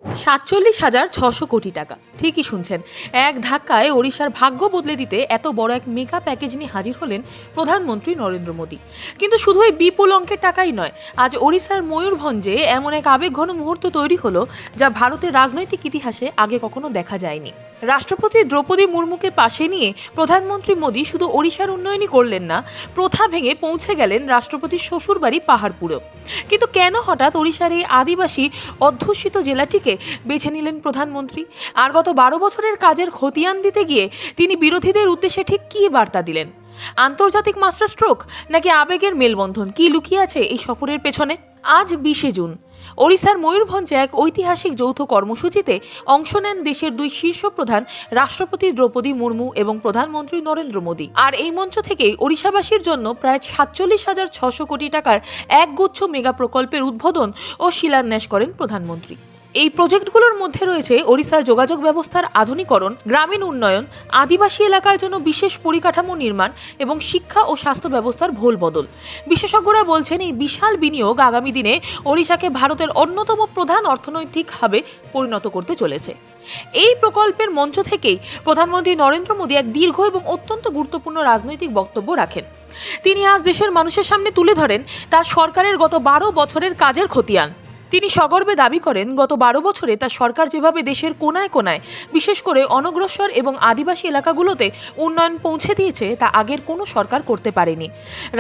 47,600 কোটি টাকা, ঠিকই শুনছেন। এক ধাক্কায় ওড়িশার ভাগ্য বদলে দিতে এত বড় এক মেগা প্যাকেজ নিয়ে হাজির হলেন প্রধানমন্ত্রী নরেন্দ্র মোদী। কিন্তু শুধু এই বিপুল অঙ্কের টাকাই নয়, আজ ওড়িশার ময়ূরভঞ্জে এমন এক আবেগঘন মুহূর্ত তৈরি হলো যা ভারতের রাজনৈতিক ইতিহাসে আগে কখনো দেখা যায়নি। রাষ্ট্রপতি দ্রৌপদী মুর্মুকে পাশে নিয়ে প্রধানমন্ত্রী মোদী শুধু ওড়িশার উন্নয়নই করলেন না, প্রথা ভেঙে পৌঁছে গেলেন রাষ্ট্রপতির শ্বশুরবাড়ি পাহাড়পুরেও। কিন্তু কেন হঠাৎ ওড়িশার এই আদিবাসী অধ্যুষিত জেলাটিকে বেছে নিলেন প্রধানমন্ত্রী? আর গত 12 বছরের কাজের খতিয়ান দিতে গিয়ে তিনি বিরোধীদের উদ্দেশ্যে ঠিক কী বার্তা দিলেন? আন্তর্জাতিক মাস্টার স্ট্রোক নাকি আবেগের মেলবন্ধন? কি লুকিয়ে আছে এই সফরের পেছনে? আজ 20শে জুন ওড়িশার ময়ূরভঞ্জে এক ঐতিহাসিক যৌথ কর্মসূচিতে অংশ নেন দেশের দুই শীর্ষ প্রধান, রাষ্ট্রপতি দ্রৌপদী মুর্মু এবং প্রধানমন্ত্রী নরেন্দ্র মোদী। আর এই মঞ্চ থেকেই ওড়িশাবাসীর জন্য প্রায় 47,600 কোটি টাকার একগুচ্ছ মেগা প্রকল্পের উদ্বোধন ও শিলান্যাস করেন প্রধানমন্ত্রী। এই প্রজেক্টগুলোর মধ্যে রয়েছে ওড়িশার যোগাযোগ ব্যবস্থার আধুনিকরণ, গ্রামীণ উন্নয়ন, আদিবাসী এলাকার জন্য বিশেষ পরিকাঠামো নির্মাণ এবং শিক্ষা ও স্বাস্থ্য ব্যবস্থার ভোল বদল। বিশেষজ্ঞরা বলছেন এই বিশাল বিনিয়োগ আগামী দিনে ওড়িশাকে ভারতের অন্যতম প্রধান অর্থনৈতিক হাবে পরিণত করতে চলেছে। এই প্রকল্পের মঞ্চ থেকেই প্রধানমন্ত্রী নরেন্দ্র মোদী এক দীর্ঘ এবং অত্যন্ত গুরুত্বপূর্ণ রাজনৈতিক বক্তব্য রাখেন। তিনি আজ দেশের মানুষের সামনে তুলে ধরেন তার সরকারের গত 12 বছরের কাজের খতিয়ান। তিনি সগর্বে দাবি করেন, গত 12 বছরে তার সরকার যেভাবে দেশের কোনায় কোনায়, বিশেষ করে অনগ্রসর এবং আদিবাসী এলাকাগুলোতে উন্নয়ন পৌঁছে দিয়েছে তা আগের কোনো সরকার করতে পারেনি।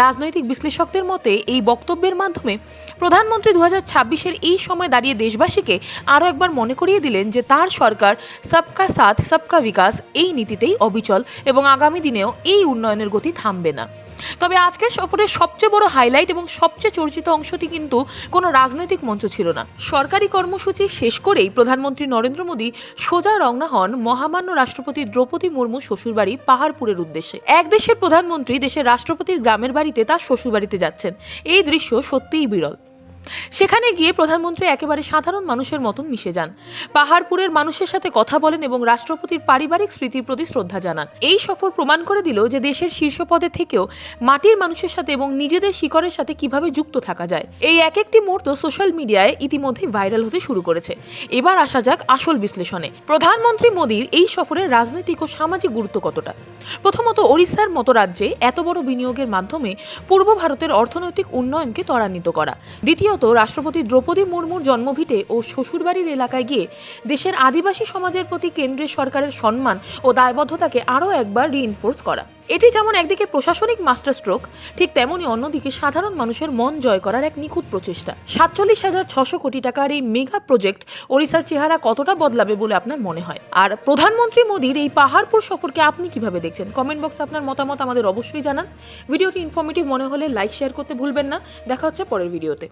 রাজনৈতিক বিশ্লেষকদের মতে এই বক্তব্যের মাধ্যমে প্রধানমন্ত্রী 2026-এর এই সময় দাঁড়িয়ে দেশবাসীকে আরও একবার মনে করিয়ে দিলেন যে তার সরকার সবকা সাথ সবকা বিকাশ এই নীতিতেই অবিচল এবং আগামী দিনেও এই উন্নয়নের গতি থামবে না। তবে আজকের সফরের সবচেয়ে বড় হাইলাইট এবং সবচেয়ে চর্চিত অংশটি কিন্তু কোনো রাজনৈতিক মঞ্চ ছিল না। সরকারি কর্মসূচি শেষ করেই প্রধানমন্ত্রী নরেন্দ্র মোদী সোজা রওনা হন মহামান্য রাষ্ট্রপতি দ্রৌপদী মুর্মু শ্বশুরবাড়ি পাহাড়পুরের উদ্দেশ্যে। এক দেশের প্রধানমন্ত্রী দেশের রাষ্ট্রপতির গ্রামের বাড়িতে তার শ্বশুরবাড়িতে যাচ্ছেন, এই দৃশ্য সত্যিই বিরল। সেখানে গিয়ে প্রধানমন্ত্রী একেবারে সাধারণ মানুষের মতন মিশে যান, পাহাড়পুরের মানুষের সাথে কথা বলেন এবং রাষ্ট্রপতির পারিবারিক স্মৃতির প্রতি শ্রদ্ধা জানান। এই সফর প্রমাণ করে দিল যে দেশের শীর্ষ পদে থেকেও মাটির মানুষের সাথে এবং নিজেদের শিকড়ের সাথে কিভাবে যুক্ত থাকা যায়। এই এক একটি মুহূর্ত সোশ্যাল মিডিয়ায় ইতিমধ্যেই ভাইরাল হতে শুরু করেছে। এবার আসা যাক আসল বিশ্লেষণে। প্রধানমন্ত্রী মোদীর এই সফরের রাজনৈতিক ও সামাজিক গুরুত্ব কতটা? প্রথমত, ওড়িশার মতো রাজ্যে এত বড় বিনিয়োগের মাধ্যমে পূর্ব ভারতের অর্থনৈতিক উন্নয়নকে ত্বরান্বিত করা। দ্বিতীয়ত, রাষ্ট্রপতি দ্রৌপদী মুর্মুর জন্মভিটে ও শ্বশুরবাড়ির এলাকায় গিয়ে দেশের আদিবাসী সমাজের প্রতি কেন্দ্রের সরকারের সম্মান ও দায়বদ্ধতাকে আরও একবার রিইনফোর্স করা। এটি যেমন একদিকে প্রশাসনিক মাস্টার স্ট্রোক, ঠিক তেমনি অন্যদিকে সাধারণ মানুষের মন জয় করার এক নিখুঁত প্রচেষ্টা। 47,600 কোটি টাকার এই মেগা প্রজেক্ট ওড়িশার চেহারা কতটা বদলাবে বলে আপনার মনে হয়? আর প্রধানমন্ত্রী মোদীর এই পাহাড়পুর সফরকে আপনি কিভাবে দেখছেন? কমেন্ট বক্সে আপনার মতামত আমাদের অবশ্যই জানান। ভিডিওটি ইনফরমেটিভ মনে হলে লাইক শেয়ার করতে ভুলবেন না। দেখা হচ্ছে পরের ভিডিওতে।